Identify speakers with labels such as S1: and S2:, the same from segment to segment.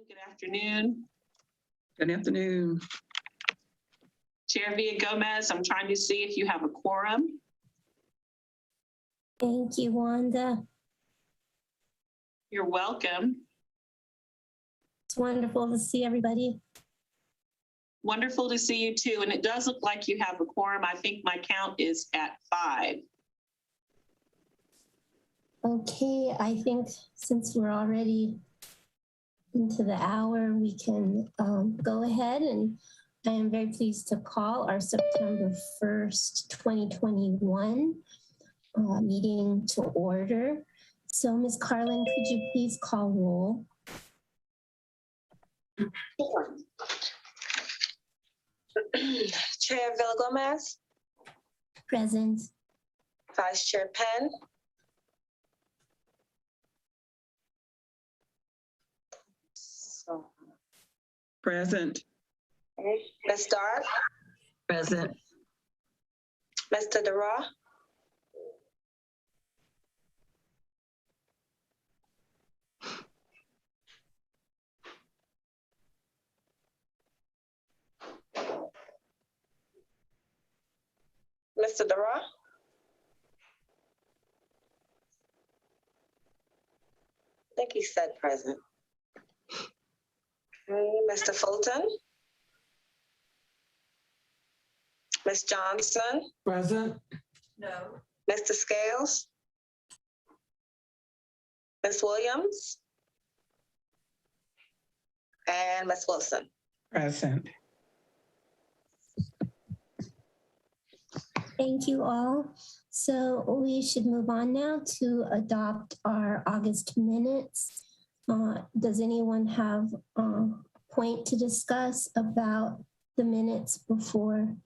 S1: Good afternoon.
S2: Good afternoon.
S1: Chair Villa-Gomez, I'm trying to see if you have a quorum.
S3: Thank you, Wanda.
S1: You're welcome.
S3: It's wonderful to see everybody.
S1: Wonderful to see you too. And it does look like you have a quorum. I think my count is at 5.
S3: Okay, I think since we're already into the hour, we can go ahead, and I am very pleased to call our September 1st, 2021 meeting to order. So Ms. Carlin, could you please call roll?
S4: Sure. Chair Villa-Gomez,
S3: Present.
S4: Vice Chair Penn,
S2: Present.
S4: Ms. Dark,
S2: Present.
S4: Mr. Dara, Mr. Dara, I think he said present. Okay, Mr. Fulton, Ms. Johnson,
S2: Present.
S4: no. Mr. Scales, Ms. Williams, and Ms. Wilson.
S2: Present.
S3: Thank you all. So we should move on now to adopt our August minutes. Does anyone have a point to discuss about the minutes before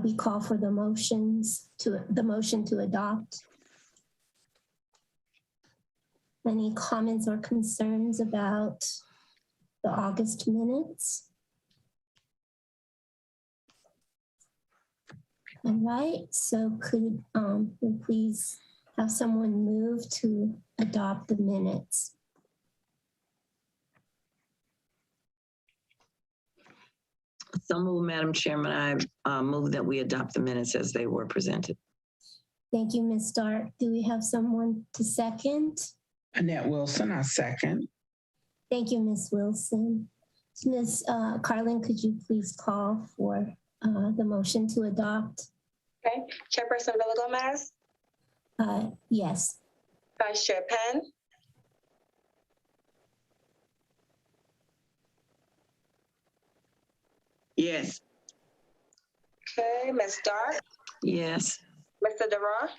S3: we call for the motion to adopt? Any comments or concerns about the August minutes? All right, so could we please have someone move to adopt the minutes?
S5: So moved, Madam Chairman. I move that we adopt the minutes as they were presented.
S3: Thank you, Ms. Stark. Do we have someone to second?
S2: Annette Wilson, I second.
S3: Thank you, Ms. Wilson. Ms. Carlin, could you please call for the motion to adopt?
S4: Okay, Chairperson Villa-Gomez,
S3: Yes.
S4: Vice Chair Penn,
S2: Yes.
S4: okay, Ms. Dark,
S5: Yes.
S4: Mr. Dara,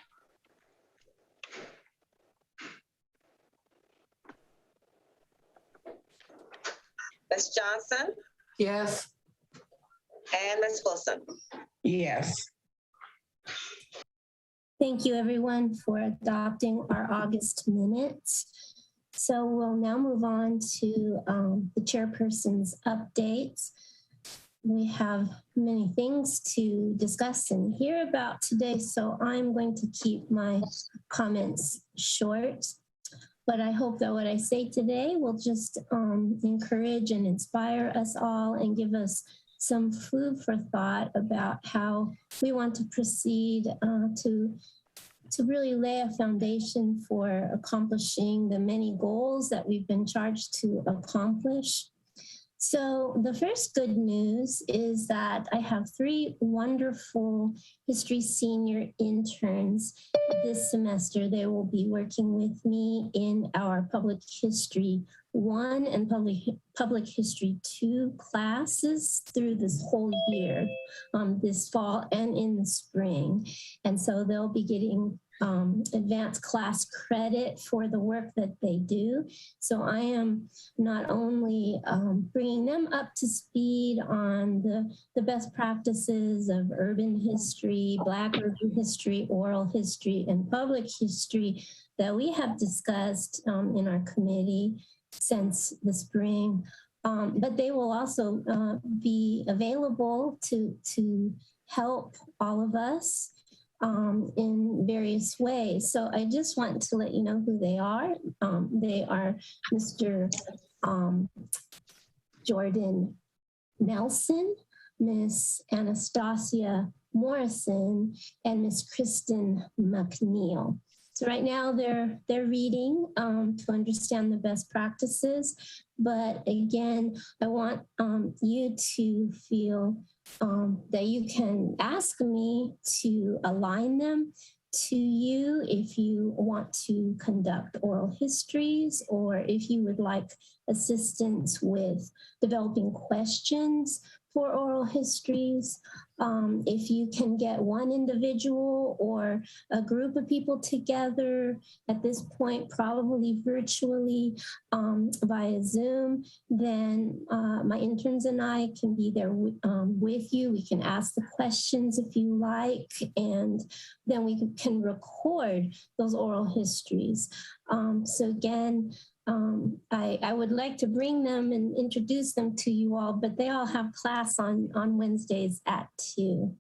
S4: Ms. Johnson,
S2: Yes.
S4: and Ms. Wilson.
S2: Yes.
S3: Thank you, everyone, for adopting our August minutes. So we'll now move on to the chairperson's updates. We have many things to discuss and hear about today, so I'm going to keep my comments short. But I hope that what I say today will just encourage and inspire us all and give us some food for thought about how we want to proceed to really lay a foundation for accomplishing the many goals that we've been charged to accomplish. So the first good news is that I have 3 wonderful history senior interns this semester. They will be working with me in our Public History 1 and Public History 2 classes through this whole year, this fall and in the spring. And so they'll be getting advanced class credit for the work that they do. So I am not only bringing them up to speed on the best practices of urban history, Black urban history, oral history, and public history that we have discussed in our committee since the spring, but they will also be available to help all of us in various ways. So I just want to let you know who they are. They are Mr. Jordan Nelson, Miss Anastasia Morrison, and Miss Kristen McNeil. So right now they're reading to understand the best practices. But again, I want you to feel that you can ask me to align them to you if you want to conduct oral histories, or if you would like assistance with developing questions for oral histories. If you can get one individual or a group of people together at this point, probably virtually via Zoom, then my interns and I can be there with you. We can ask the questions if you like, and then we can record those oral histories. So again, I would like to bring them and introduce them to you all, but they all have class on Wednesdays at 2.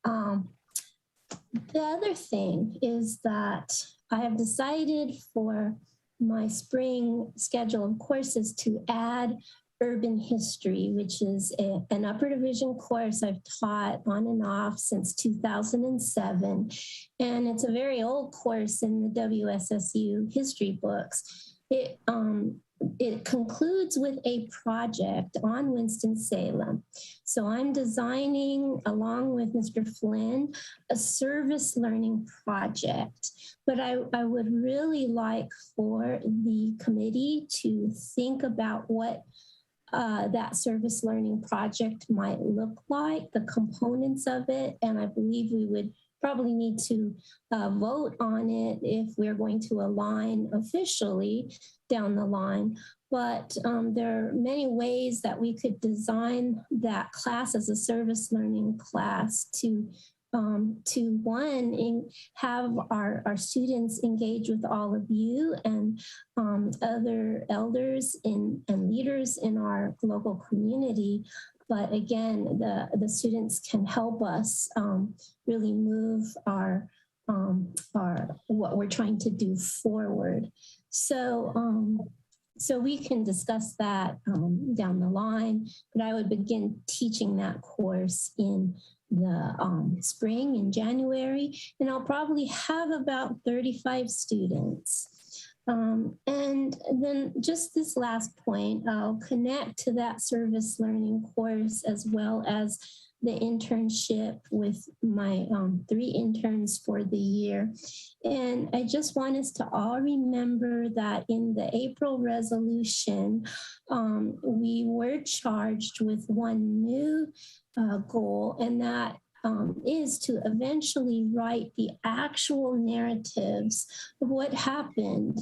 S3: The other thing is that I have decided for my spring schedule of courses to add urban history, which is an upper division course I've taught on and off since 2007. And it's a very old course in the WSSU history books. It concludes with a project on Winston-Salem. So I'm designing, along with Mr. Flynn, a service learning project. But I would really like for the committee to think about what that service learning project might look like, the components of it, and I believe we would probably need to vote on it if we're going to align officially down the line. But there are many ways that we could design that class as a service learning class to one, have our students engage with all of you and other elders and leaders in our local community. But again, the students can help us really move our what we're trying to do forward. So we can discuss that down the line, but I would begin teaching that course in the spring, in January, and I'll probably have about 35 students. And then just this last point, I'll connect to that service learning course as well as the internship with my 3 interns for the year. And I just want us to all remember that in the April resolution, we were charged with one new goal, and that is to eventually write the actual narratives of what happened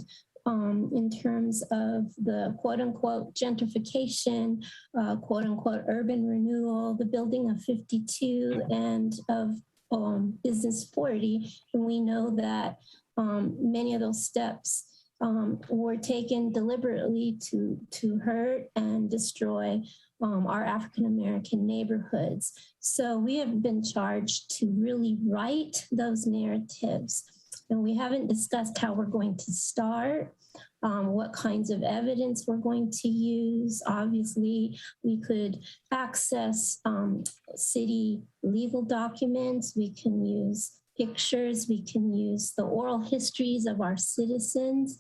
S3: in terms of the quote unquote gentrification, quote unquote urban renewal, the building of 52 and of Business 40. And we know that many of those steps were taken deliberately to hurt and destroy our African-American neighborhoods. So we have been charged to really write those narratives. And we haven't discussed how we're going to start, what kinds of evidence we're going to use. Obviously, we could access city legal documents. We can use pictures. We can use the oral histories of our citizens.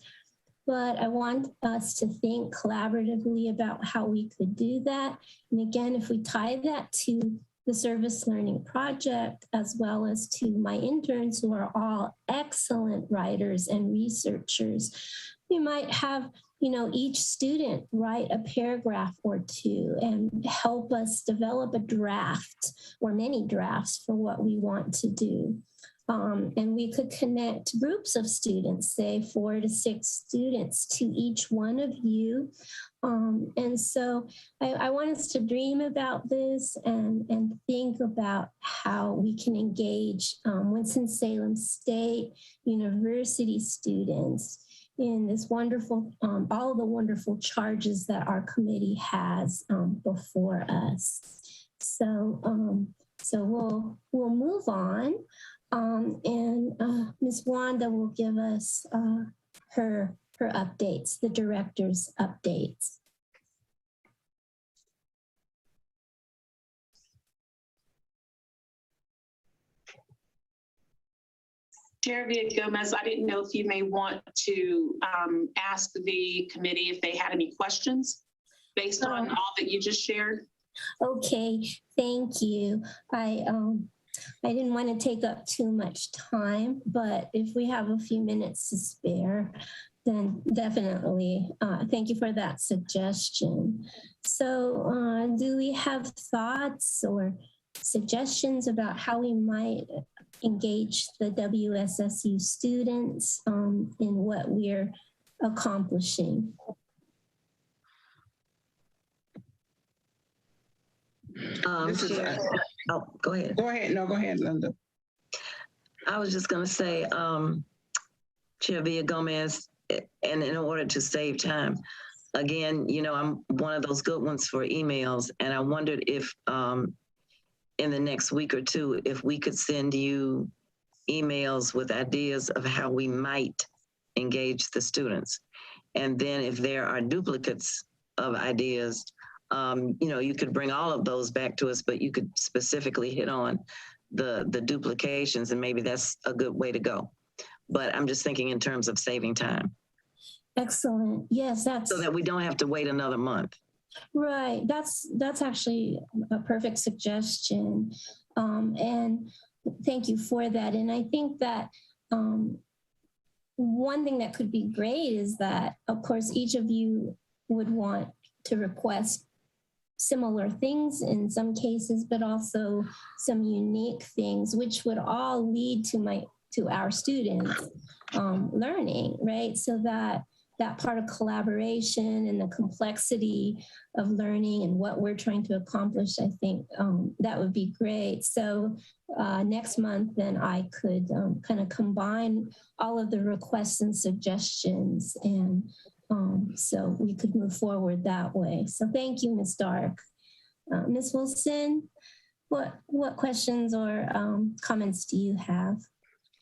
S3: But I want us to think collaboratively about how we could do that. And again, if we tie that to the service learning project, as well as to my interns who are all excellent writers and researchers, we might have, each student write a paragraph or 2 and help us develop a draft or many drafts for what we want to do. And we could connect groups of students, say 4 to 6 students to each one of you. And so I want us to dream about this and think about how we can engage Winston-Salem State University students in this wonderful, all the wonderful charges that our committee has before us. So we'll move on. And Ms. Wanda will give us her updates, the director's updates.
S1: Chair Gomez, I didn't know if you may want to ask the committee if they had any questions based on all that you just shared.
S3: Okay, thank you. I didn't want to take up too much time, but if we have a few minutes to spare, then definitely thank you for that suggestion. So do we have thoughts or suggestions about how we might engage the WSSU students in what we're accomplishing?
S5: Chair, go ahead.
S2: Go ahead. No, go ahead, Linda.
S5: I was just going to say, Chair Villa-Gomez, and in order to save time, again, you know, I'm one of those good ones for emails, and I wondered if in the next week or two, if we could send you emails with ideas of how we might engage the students. And then if there are duplicates of ideas, you know, you could bring all of those back to us, but you could specifically hit on the duplications, and maybe that's a good way to go. But I'm just thinking in terms of saving time.
S3: Excellent. Yes, that's
S5: so that we don't have to wait another month.
S3: Right. That's actually a perfect suggestion. And thank you for that. And I think that one thing that could be great is that, of course, each of you would want to request similar things in some cases, but also some unique things, which would all lead to our students learning, right? So that part of collaboration and the complexity of learning and what we're trying to accomplish, I think that would be great. So next month, then I could kind of combine all of the requests and suggestions, and so we could move forward that way. So thank you, Ms. Dark. Ms. Wilson, what questions or comments do you have?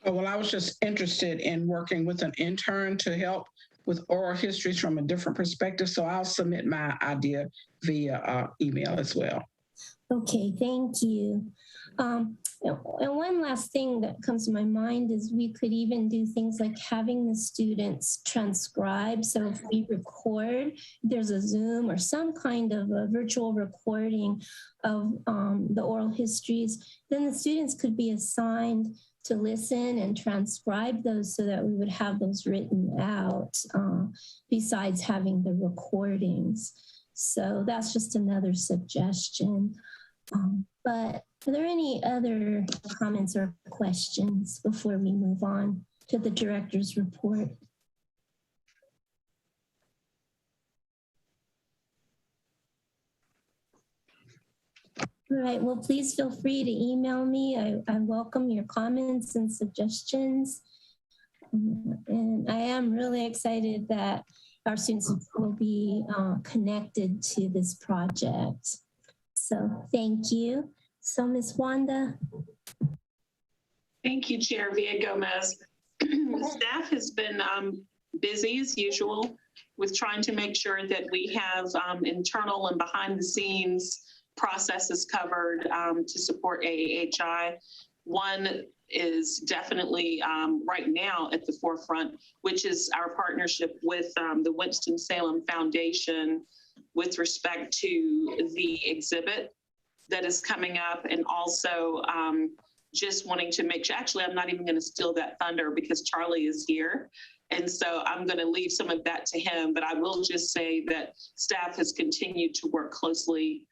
S2: Oh, well, I was just interested in working with an intern to help with oral histories from a different perspective. So I'll submit my idea via email as well.
S3: Okay, thank you. And one last thing that comes to my mind is we could even do things like having the students transcribe. So if we record, there's a Zoom or some kind of a virtual recording of the oral histories, then the students could be assigned to listen and transcribe those so that we would have those written out besides having the recordings. So that's just another suggestion. But are there any other comments or questions before we move on to the director's report? All right, well, please feel free to email me. I welcome your comments and suggestions. And I am really excited that our students will be connected to this project. So thank you. So Ms. Wanda.
S1: Thank you, Chair Villa-Gomez. Staff has been busy as usual with trying to make sure that we have internal and behind the scenes processes covered to support AAHI. One is definitely right now at the forefront, which is our partnership with the Winston-Salem Foundation with respect to the exhibit that is coming up, and also just wanting to make sure, actually, I'm not even going to steal that thunder because Charlie is here. And so I'm going to leave some of that to him, but I will just say that staff has continued to work closely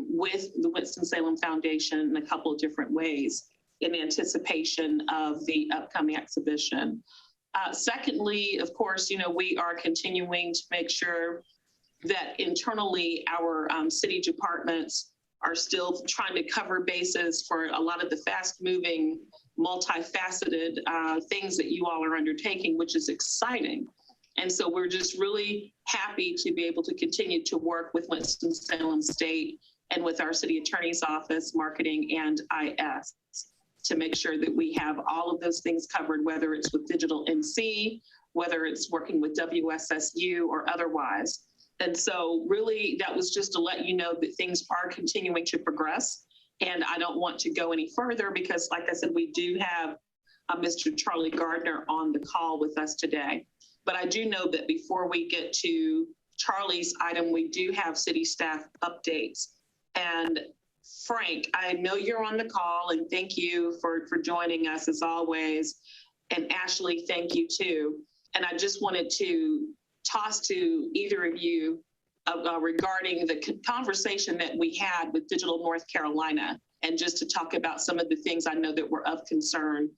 S1: with the Winston-Salem Foundation in a couple of different ways in anticipation of the upcoming exhibition. Secondly, of course, you know, we are continuing to make sure that internally our city departments are still trying to cover bases for a lot of the fast-moving, multifaceted things that you all are undertaking, which is exciting. And so we're just really happy to be able to continue to work with Winston-Salem State and with our city attorney's office, marketing, and IS to make sure that we have all of those things covered, whether it's with Digital NC, whether it's working with WSSU or otherwise. And so really that was just to let you know that things are continuing to progress. And I don't want to go any further because, like I said, we do have Mr. Charlie Gardner on the call with us today. But I do know that before we get to Charlie's item, we do have city staff updates. And Frank, I know you're on the call, and thank you for joining us as always. And Ashley, thank you too. And I just wanted to toss to either of you regarding the conversation that we had with Digital North Carolina, and just to talk about some of the things I know that were of concern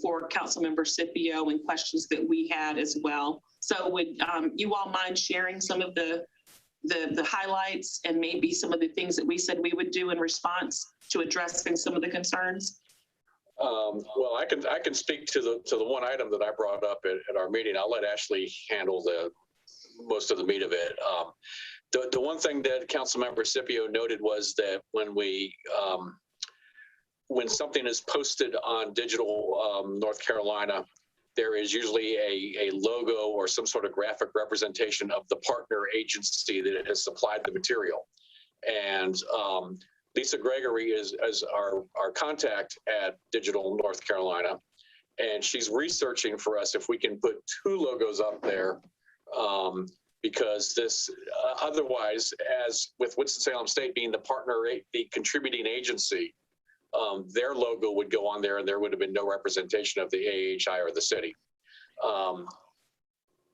S1: for Councilmember Scipio and questions that we had as well. So would you all mind sharing some of the highlights and maybe some of the things that we said we would do in response to addressing some of the concerns?
S6: Well, I can speak to the one item that I brought up at our meeting. I'll let Ashley handle most of the meat of it. The one thing that Councilmember Scipio noted was that when something is posted on Digital North Carolina, there is usually a logo or some sort of graphic representation of the partner agency that has supplied the material. And Lisa Gregory is our contact at Digital North Carolina, and she's researching for us if we can put 2 logos up there, because this otherwise, as with Winston-Salem State being the contributing agency, their logo would go on there and there would have been no representation of the AHI or the city. I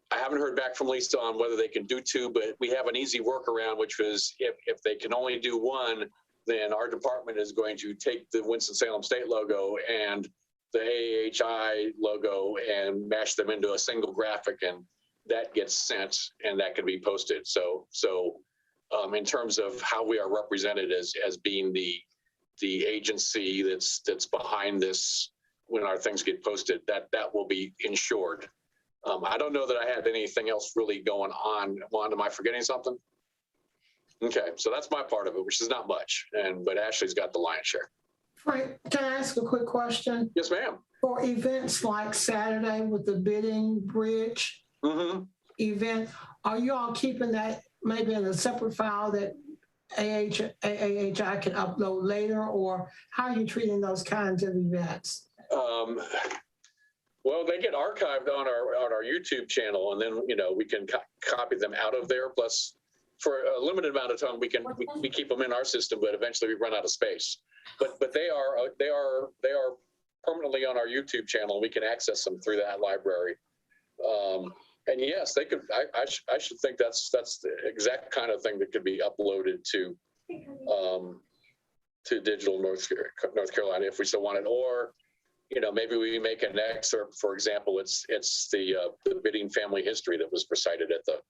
S6: haven't heard back from Lisa on whether they can do 2, but we have an easy workaround, which was if they can only do 1, then our department is going to take the Winston-Salem State logo and the AHI logo and mash them into a single graphic, and that gets sent and that can be posted. So in terms of how we are represented as being the agency that's behind this, when our things get posted, that will be ensured. I don't know that I had anything else really going on. Wanda, am I forgetting something? Okay, so that's my part of it, which is not much, but Ashley's got the lion's share.
S7: Frank, can I ask a quick question?
S6: Yes, ma'am.
S7: For events like Saturday with the bidding bridge event, are you all keeping that maybe in a separate file that AHI can upload later, or how are you treating those kinds of events?
S6: Well, they get archived on our YouTube channel, and then we can copy them out of there. Plus, for a limited amount of time, we keep them in our system, but eventually we run out of space. But they are permanently on our YouTube channel. We can access them through that library. And yes, they could. I should think that's the exact kind of thing that could be uploaded to Digital North Carolina if we so wanted. Or maybe we make an excerpt. For example, it's the bidding family history that was recited at the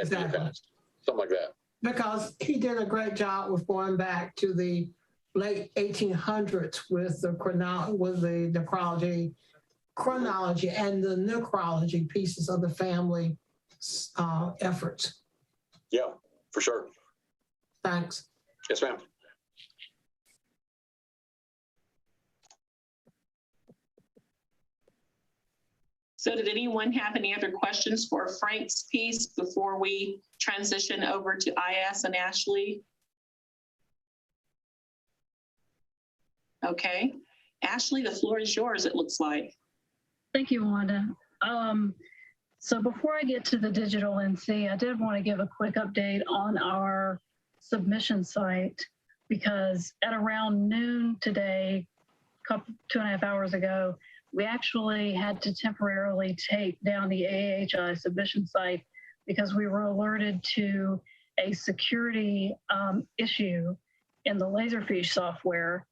S6: event, something like that. Because
S7: he did a great job with going back to the late 1800s with the chronology and the necrology pieces of the family efforts.
S6: Yeah, for sure.
S7: Thanks.
S6: Yes, ma'am.
S1: So did anyone have any other questions for Frank's piece before we transition over to IS and Ashley? Okay. Ashley, the floor is yours, it looks like.
S8: Thank you, Wanda. So before I get to the digital NC, I did want to give a quick update on our submission site, because at around noon today, 2.5 hours ago, we actually had to temporarily take down the AHI submission site because we were alerted to a security issue in the Laserfish software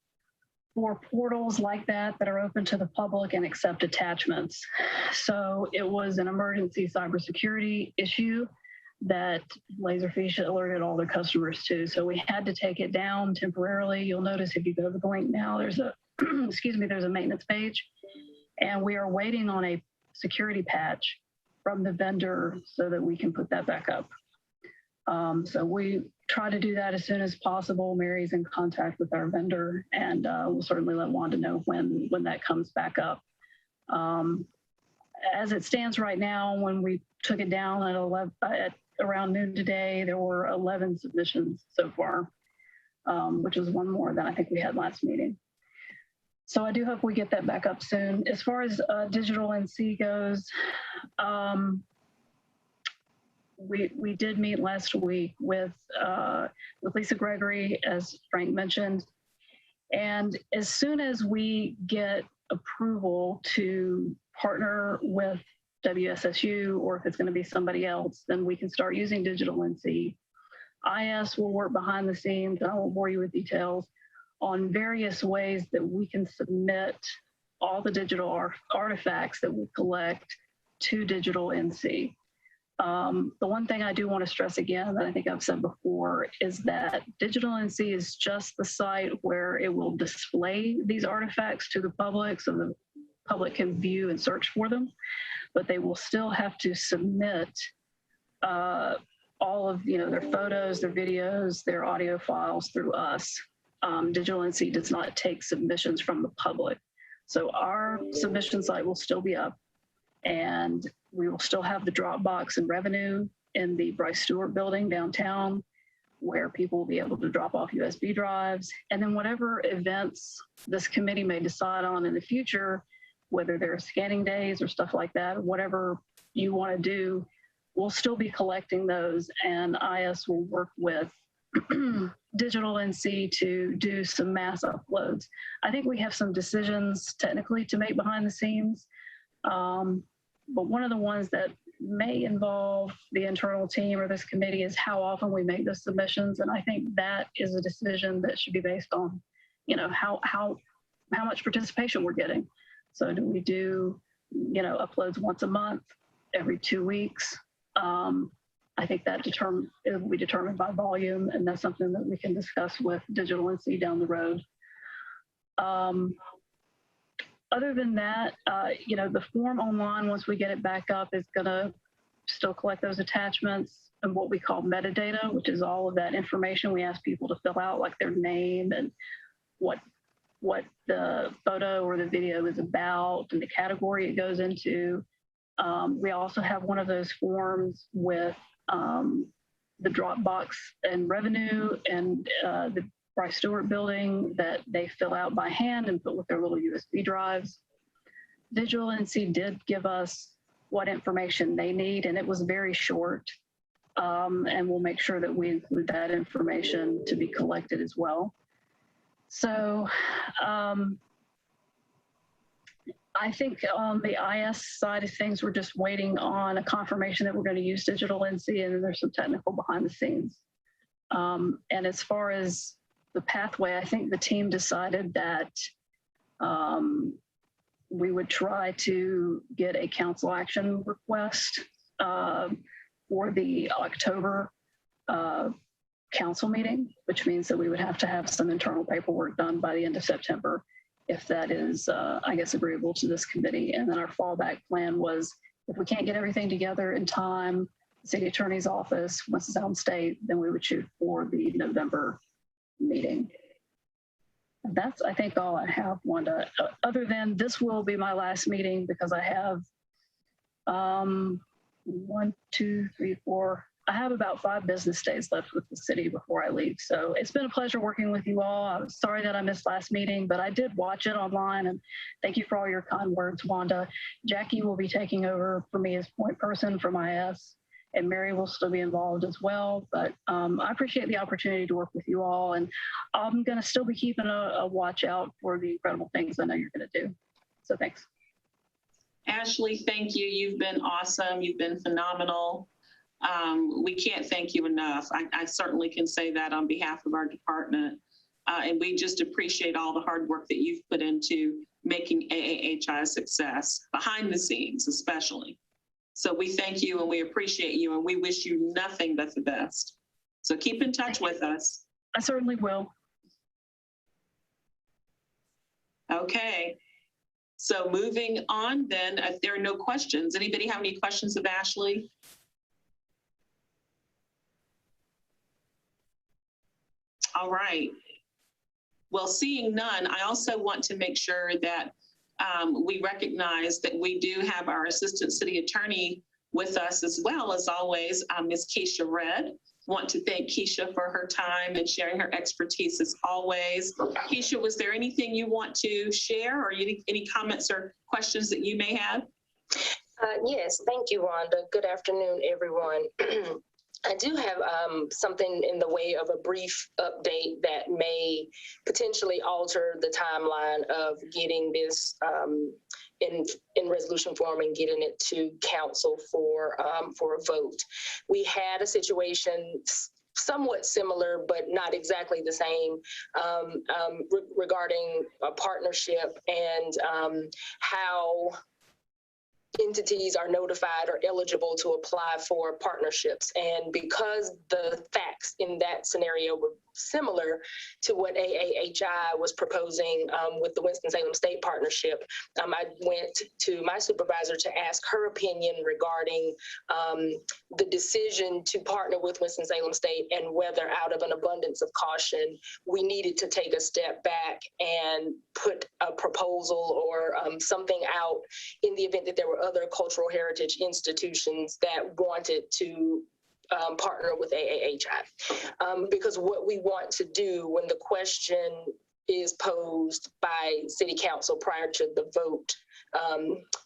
S8: for portals like that are open to the public and accept attachments. So it was an emergency cybersecurity issue that Laserfish alerted all their customers to. So we had to take it down temporarily. You'll notice if you go to the link now, there's a, there's a maintenance page. And we are waiting on a security patch from the vendor so that we can put that back up. So we try to do that as soon as possible. Mary's in contact with our vendor, and we'll certainly let Wanda know when that comes back up. As it stands right now, when we took it down at around noon today, there were 11 submissions so far, which is one more than I think we had last meeting. So I do hope we get that back up soon. As far as digital NC goes, we did meet last week with Lisa Gregory, as Frank mentioned. And as soon as we get approval to partner with WSSU, or if it's going to be somebody else, then we can start using digital NC. IS will work behind the scenes, and I won't bore you with details, on various ways that we can submit all the digital artifacts that we collect to digital NC. The one thing I do want to stress again, that I think I've said before, is that digital NC is just the site where it will display these artifacts to the public so the public can view and search for them, but they will still have to submit all of their photos, their videos, their audio files through us. Digital NC does not take submissions from the public. So our submission site will still be up, and we will still have the Dropbox and revenue in the Bryce Stewart building downtown, where people will be able to drop off USB drives. And then whatever events this committee may decide on in the future, whether they're scanning days or stuff like that, whatever you want to do, we'll still be collecting those, and IS will work with digital NC to do some mass uploads. I think we have some decisions technically to make behind the scenes, but one of the ones that may involve the internal team or this committee is how often we make those submissions, and I think that is a decision that should be based on, how much participation we're getting. So do we do, uploads once a month, every 2 weeks? I think that it will be determined by volume, and that's something that we can discuss with digital NC down the road. Other than that, the form online, once we get it back up, is going to still collect those attachments and what we call metadata, which is all of that information we ask people to fill out, like their name and what the photo or the video is about and the category it goes into. We also have one of those forms with the Dropbox and revenue and the Bryce Stewart building that they fill out by hand and put with their little USB drives. Digital NC did give us what information they need, and it was very short. And we'll make sure that we include that information to be collected as well. So I think on the IS side of things, we're just waiting on a confirmation that we're going to use digital NC, and then there's some technical behind the scenes. And as far as the pathway, I think the team decided that we would try to get a council action request for the October council meeting, which means that we would have to have some internal paperwork done by the end of September, if that is, I guess, agreeable to this committee. And then our fallback plan was, if we can't get everything together in time, the city attorney's office, Winston-Salem State, then we would shoot for the November meeting. And that's, I think, all I have, Wanda. Other than this will be my last meeting because I have 1, 2, 3, 4. I have about 5 business days left with the city before I leave. So it's been a pleasure working with you all. I'm sorry that I missed last meeting, but I did watch it online, and thank you for all your kind words, Wanda. Jackie will be taking over for me as point person from IS, and Mary will still be involved as well. But I appreciate the opportunity to work with you all, and I'm going to still be keeping a watch out for the incredible things I know you're going to do. So thanks.
S1: Ashley, thank you. You've been awesome. You've been phenomenal. We can't thank you enough. I certainly can say that on behalf of our department. And we just appreciate all the hard work that you've put into making AAHI a success, behind the scenes especially. So we thank you and we appreciate you, and we wish you nothing but the best. So keep in touch with us.
S8: I certainly will.
S1: Okay. So moving on then, if there are no questions, anybody have any questions of Ashley? All right. Well, seeing none, I also want to make sure that we recognize that we do have our Assistant City Attorney with us as well, as always, Ms. Keisha Redd. want to thank Keisha for her time and sharing her expertise as always. Keisha, was there anything you want to share or any comments or questions that you may have?
S9: Yes, thank you, Rhonda. Good afternoon, everyone. I do have something in the way of a brief update that may potentially alter the timeline of getting this in resolution form and getting it to council for a vote. We had a situation somewhat similar, but not exactly the same, regarding a partnership and how entities are notified or eligible to apply for partnerships. And because the facts in that scenario were similar to what AAHI was proposing with the Winston-Salem State Partnership, I went to my supervisor to ask her opinion regarding the decision to partner with Winston-Salem State and whether, out of an abundance of caution, we needed to take a step back and put a proposal or something out in the event that there were other cultural heritage institutions that wanted to partner with AAHI. Because what we want to do when the question is posed by City Council prior to the vote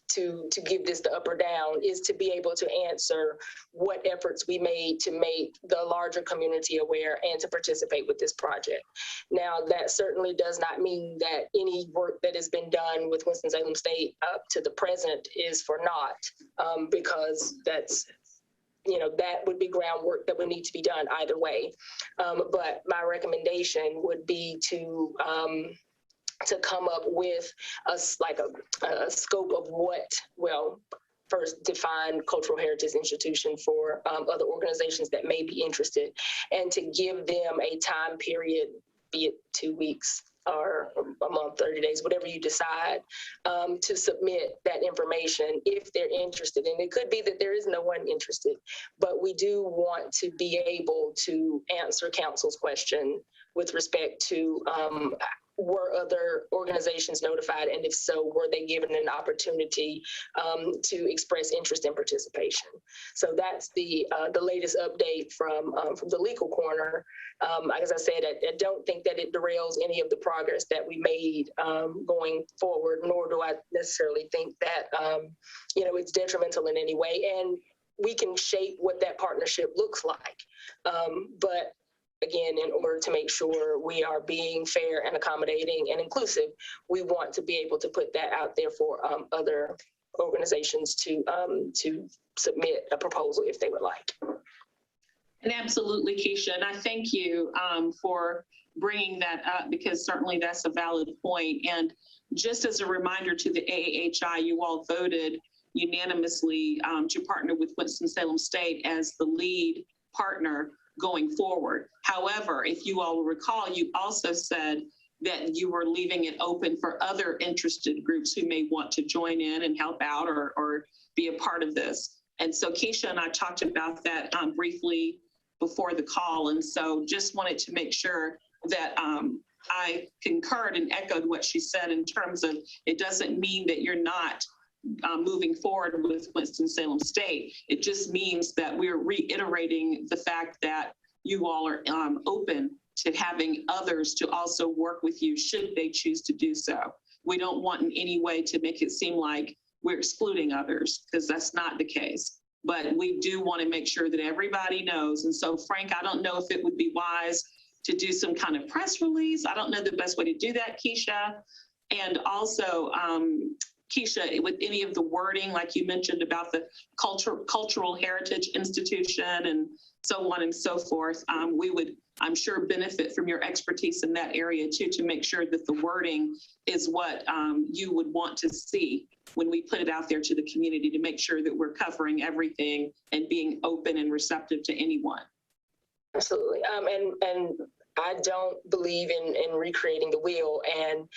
S9: to give this the up or down is to be able to answer what efforts we made to make the larger community aware and to participate with this project. Now, that certainly does not mean that any work that has been done with Winston-Salem State up to the present is for naught, because that's, that would be groundwork that would need to be done either way. But my recommendation would be to come up with a scope of what, first define cultural heritage institution for other organizations that may be interested, and to give them a time period, be it 2 weeks or a month, 30 days, whatever you decide, to submit that information if they're interested. And it could be that there is no one interested, but we do want to be able to answer council's question with respect to were other organizations notified, and if so, were they given an opportunity to express interest in participation? So that's the latest update from the legal corner. As I said, I don't think that it derails any of the progress that we made going forward, nor do I necessarily think that it's detrimental in any way. And we can shape what that partnership looks like, but again, in order to make sure we are being fair and accommodating and inclusive, we want to be able to put that out there for other organizations to submit a proposal if they would like.
S1: And absolutely, Keisha, and I thank you for bringing that up, because certainly that's a valid point. And just as a reminder to the AAHI, you all voted unanimously to partner with Winston-Salem State as the lead partner going forward. However, if you all will recall, you also said that you were leaving it open for other interested groups who may want to join in and help out or be a part of this. And so Keisha and I talked about that briefly before the call. And so just wanted to make sure that I concurred and echoed what she said in terms of it doesn't mean that you're not moving forward with Winston-Salem State. It just means that we're reiterating the fact that you all are open to having others to also work with you should they choose to do so. We don't want in any way to make it seem like we're excluding others, because that's not the case. But we do want to make sure that everybody knows. And so, Frank, I don't know if it would be wise to do some kind of press release. I don't know the best way to do that, Keisha. And also, Keisha, with any of the wording, like you mentioned about the cultural heritage institution and so on and so forth, we would, I'm sure, benefit from your expertise in that area too, to make sure that the wording is what you would want to see when we put it out there to the community, to make sure that we're covering everything and being open and receptive to anyone.
S9: Absolutely. And I don't believe in recreating the wheel. And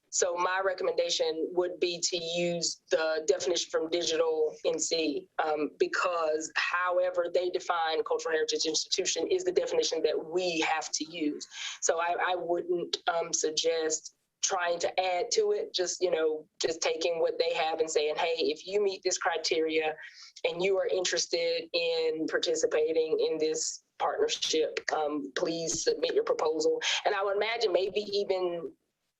S9: so my recommendation would be to use the definition from Digital NC, because however they define cultural heritage institution is the definition that we have to use. So I wouldn't suggest trying to add to it, just taking what they have and saying, hey, if you meet this criteria and you are interested in participating in this partnership, please submit your proposal. And I would imagine maybe even,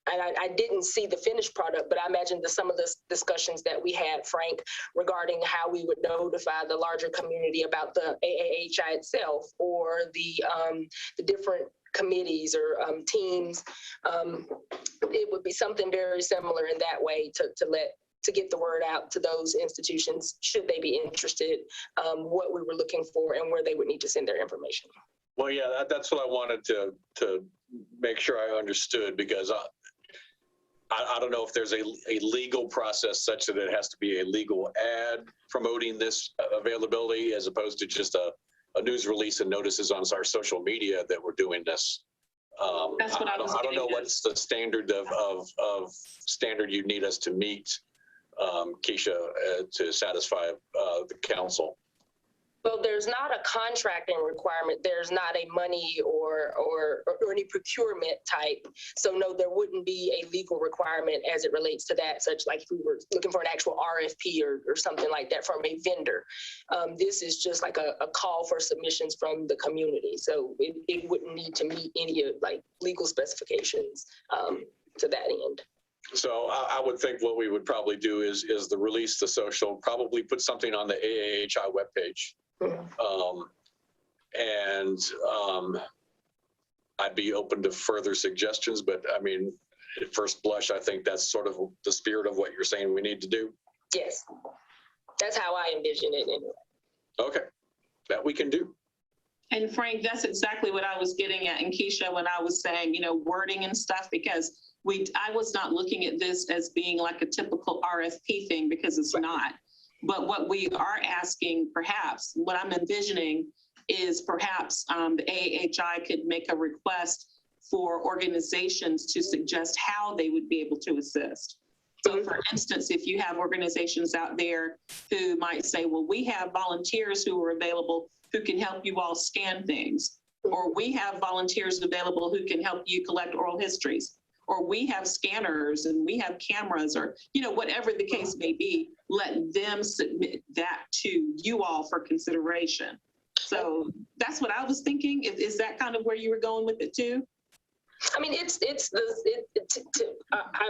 S9: and I didn't see the finished product, but I imagine that some of the discussions that we had, Frank, regarding how we would notify the larger community about the AAHI itself, or the different committees or teams, it would be something very similar in that way to get the word out to those institutions, should they be interested, what we were looking for and where they would need to send their information.
S6: Well, yeah, that's what I wanted to make sure I understood, because I don't know if there's a legal process such that it has to be a legal ad promoting this availability, as opposed to just a news release and notices on our social media that we're doing this.
S1: That's what I
S6: don't know what's the standard of standard you need us to meet, Keisha, to satisfy the council.
S9: Well, there's not a contracting requirement. There's not a money or any procurement type. So no, there wouldn't be a legal requirement as it relates to that, such like if we were looking for an actual RFP or something like that from a vendor. This is just like a call for submissions from the community. So it wouldn't need to meet any of like legal specifications to that end.
S6: So I would think what we would probably do is the release, the social, probably put something on the AAHI webpage. I'd be open to further suggestions, but I mean, at first blush, I think that's sort of the spirit of what you're saying we need to do.
S9: Yes, that's how I envision it anyway.
S6: Okay, that we can do.
S1: And Frank, that's exactly what I was getting at, and Keisha, when I was saying, wording and stuff, because I was not looking at this as being like a typical RFP thing, because it's not. But what we are asking, perhaps, what I'm envisioning is perhaps the AAHI could make a request for organizations to suggest how they would be able to assist. So for instance, if you have organizations out there who might say, well, we have volunteers who are available who can help you all scan things, or we have volunteers available who can help you collect oral histories, or we have scanners and we have cameras, or, whatever the case may be, let them submit that to you all for consideration. So that's what I was thinking. Is that kind of where you were going with it too?
S9: I mean,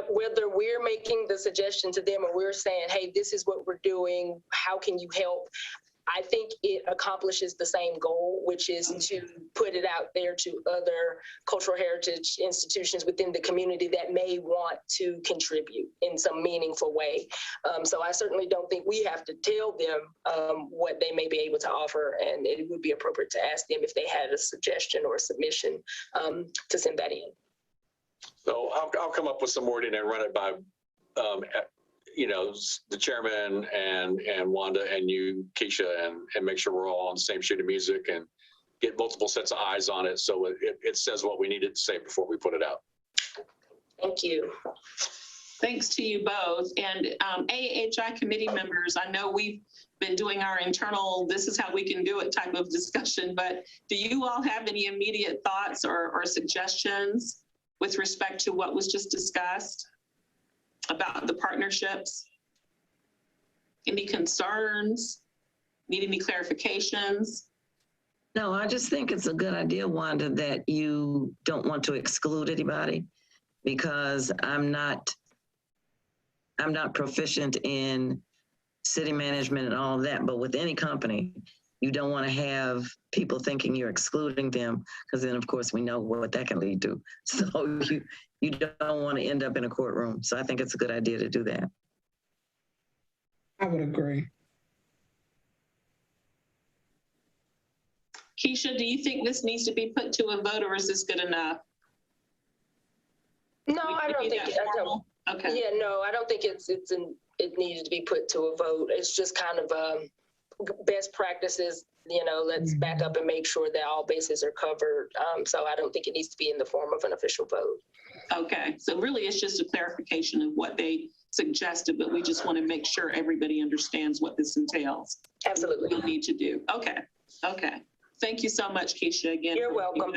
S9: whether we're making the suggestion to them or we're saying, hey, this is what we're doing, how can you help? I think it accomplishes the same goal, which is to put it out there to other cultural heritage institutions within the community that may want to contribute in some meaningful way. So I certainly don't think we have to tell them what they may be able to offer, and it would be appropriate to ask them if they had a suggestion or a submission to send that in.
S6: So I'll come up with some wording and run it by the chairman and Wanda and you, Keisha, and make sure we're all on the same sheet of music and get multiple sets of eyes on it, so it says what we need it to say before we put it out.
S9: Thank you.
S1: Thanks to you both. And AAHI committee members, I know we've been doing our internal, this is how we can do it type of discussion, but do you all have any immediate thoughts or suggestions with respect to what was just discussed about the partnerships? Any concerns? Need any clarifications?
S5: No, I just think it's a good idea, Wanda, that you don't want to exclude anybody, because I'm not proficient in city management and all of that, but with any company, you don't want to have people thinking you're excluding them, because then, of course, we know what that can lead to. So you don't want to end up in a courtroom. So I think it's a good idea to do that.
S2: I would agree.
S1: Keisha, do you think this needs to be put to a vote, or is this good enough?
S9: No, I don't think
S1: Okay.
S9: Yeah, no, I don't think it needs to be put to a vote. It's just kind of best practices, let's back up and make sure that all bases are covered. So I don't think it needs to be in the form of an official vote.
S1: Okay, so really it's just a clarification of what they suggested, but we just want to make sure everybody understands what this entails.
S9: Absolutely.
S1: What we need to do. Okay. Thank you so much, Keisha. Again,
S9: you're welcome.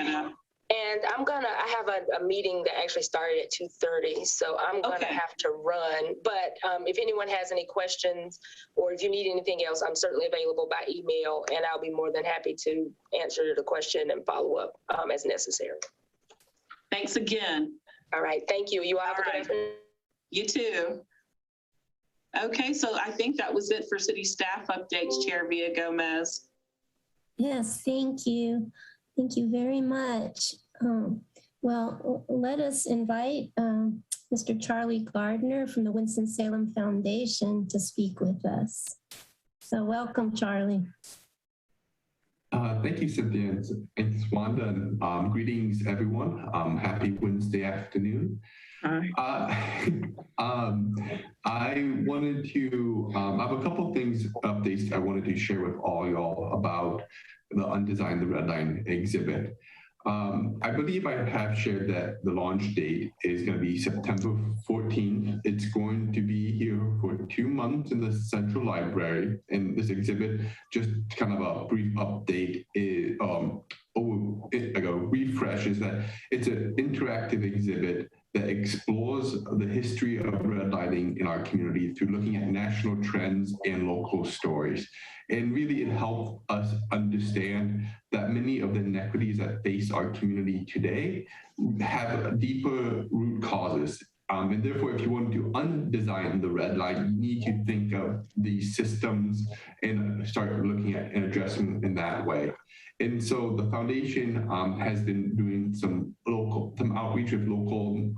S9: And I have a meeting that actually started at 2:30, so I'm gonna
S1: Okay.
S9: have to run. But if anyone has any questions or if you need anything else, I'm certainly available by email, and I'll be more than happy to answer the question and follow up as necessary.
S1: Thanks again.
S9: All right, thank you. You all have a good
S1: All right.
S9: afternoon.
S1: You too. Okay, so I think that was it for city staff updates, Chair Villa-Gomez.
S3: Yes, thank you. Thank you very much. Well, let us invite Mr. Charlie Gardner from the Winston-Salem Foundation to speak with us. So welcome, Charlie.
S10: Thank you, Cynthia, and thanks, Wanda. And, greetings, everyone. Happy Wednesday afternoon.
S2: Hi.
S10: I wanted to I have a couple of updates I wanted to share with all y'all about the Undesigned the Red Line exhibit. I believe I have shared that the launch date is going to be September 14th. It's going to be here for 2 months in the Central Library. And this exhibit, just kind of a brief update, like a refresh, is that it's an interactive exhibit that explores the history of redlining in our community through looking at national trends and local stories. And really, it helped us understand that many of the inequities that face our community today have deeper root causes. And therefore, if you want to undesign the red line, you need to think of these systems and start looking at and addressing in that way. And so the foundation has been doing some outreach with local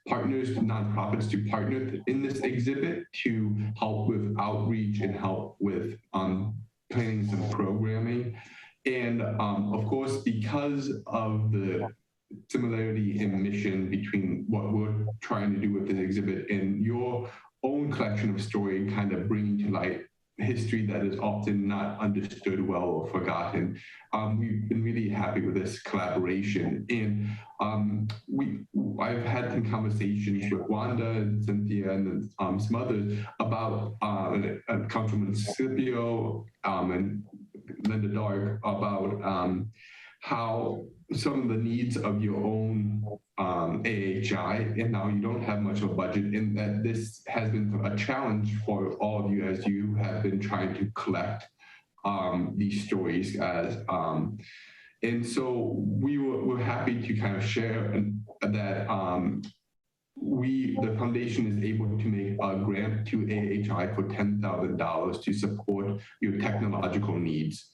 S10: partners, nonprofits, to partner in this exhibit to help with outreach and help with planning some programming. And of course, because of the similarity in mission between what we're trying to do with this exhibit and your own collection of story, and kind of bringing to light history that is often not understood well or forgotten. We've been really happy with this collaboration. And I've had some conversations with Wanda and Cynthia and some others about Councilman Scipio and Linda Dark about how some of the needs of your own AHI, and now you don't have much of a budget, and that this has been a challenge for all of you as you have been trying to collect these stories and so we're happy to kind of share that the foundation is able to make a grant to AHI for $10,000 to support your technological needs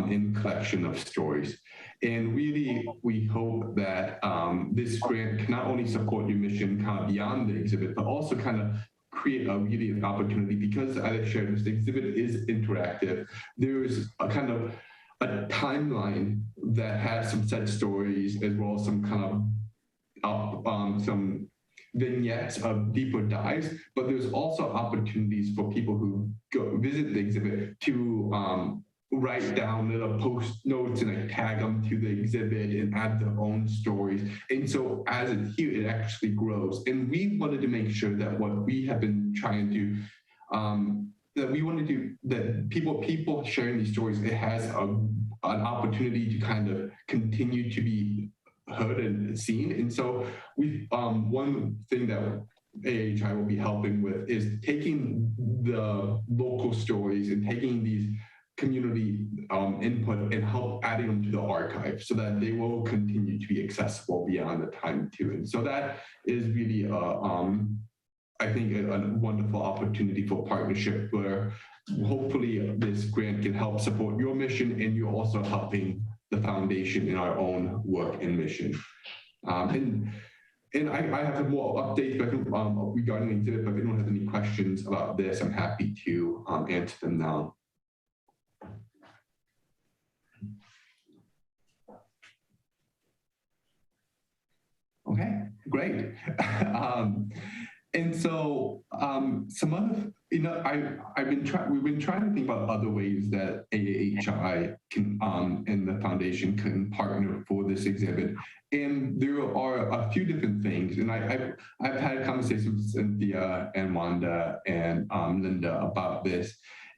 S10: in collection of stories. And really, we hope that this grant can not only support your mission kind of beyond the exhibit, but also kind of create a really an opportunity, because as I shared, this exhibit is interactive. There's a kind of a timeline that has some set stories, as well as some kind of some vignettes of deeper dives, but there's also opportunities for people who go visit the exhibit to write down little post notes and tag them to the exhibit and add their own stories. And so as it's here, it actually grows. And we wanted to make sure that what we have been trying to that people sharing these stories, it has an opportunity to kind of continue to be heard and seen. And so one thing that AHI will be helping with is taking the local stories and taking these community input and help adding them to the archive so that they will continue to be accessible beyond the time too. And so that is really, I think, a wonderful opportunity for partnership where hopefully this grant can help support your mission, and you're also helping the foundation in our own work and mission. And I have more updates regarding the exhibit, but if anyone has any questions about this, I'm happy to answer them now. Okay, great. And so some other, we've been trying to think about other ways that AHI can and the foundation can partner for this exhibit. And there are a few different things. And I've had conversations with Cynthia and Wanda and Linda about this.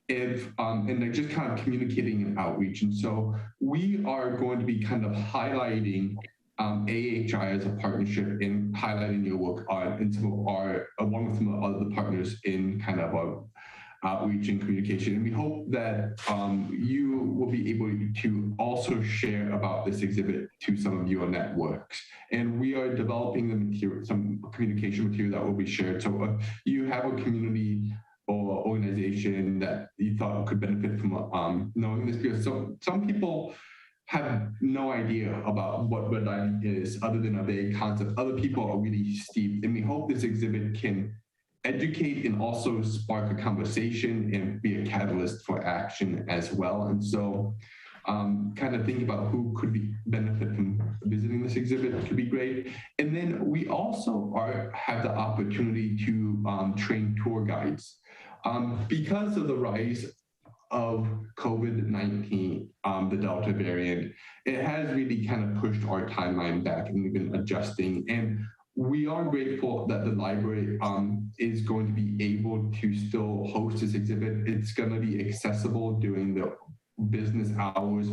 S10: And they're just kind of communicating and outreach. And so we are going to be kind of highlighting AHI as a partnership in highlighting your work and some of our, along with some of other partners in kind of our outreach and communication. And we hope that you will be able to also share about this exhibit to some of your networks. And we are developing the material, some communication material that will be shared. So if you have a community or organization that you thought could benefit from knowing this, because some people have no idea about what redlining is other than a vague concept. Other people are really steeped, and we hope this exhibit can educate and also spark a conversation and be a catalyst for action as well. And so kind of think about who could benefit from visiting this exhibit could be great. And then we also have the opportunity to train tour guides. Because of the rise of COVID-19, the Delta variant, it has really kind of pushed our timeline back and we've been adjusting. And we are grateful that the library is going to be able to still host this exhibit. It's going to be accessible during the business hours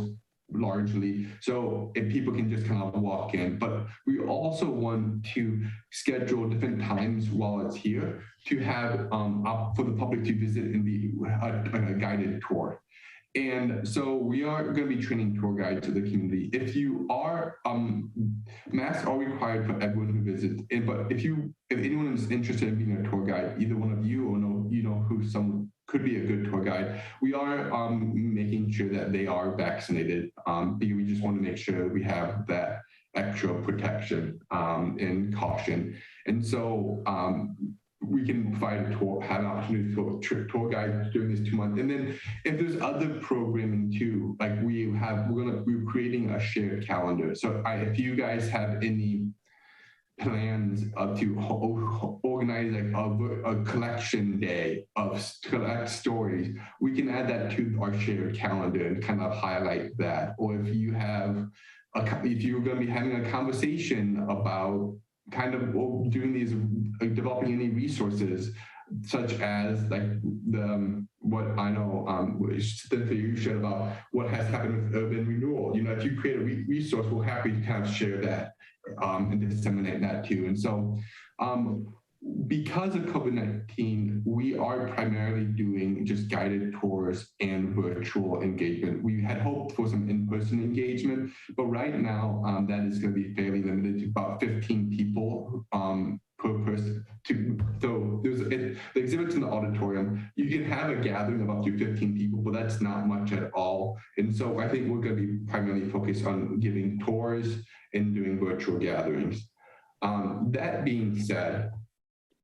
S10: largely. So if people can just kind of walk in, but we also want to schedule different times while it's here to have for the public to visit and be a guided tour. And so we are going to be training tour guides to the community. If you are, masks are required for everyone who visits. But if anyone is interested in being a tour guide, either one of you or who someone could be a good tour guide, we are making sure that they are vaccinated because we just want to make sure we have that extra protection and caution. And so we can provide a tour, have an opportunity for tour guides during this 2 months. And then if there's other programming too, like we're creating a shared calendar. So if you guys have any plans to organize like a collection day of collect stories, we can add that to our shared calendar and kind of highlight that. Or if you have, if you're going to be having a conversation about kind of doing these, developing any resources, such as like what I know, Cynthia, you shared about what has happened with urban renewal. If you create a resource, we're happy to kind of share that and disseminate that too. And so because of COVID-19, we are primarily doing just guided tours and virtual engagement. We had hoped for some in-person engagement, but right now that is going to be fairly limited to about 15 people per person. So the exhibit's in the auditorium. You can have a gathering of up to 15 people, but that's not much at all. And so I think we're going to be primarily focused on giving tours and doing virtual gatherings. That being said,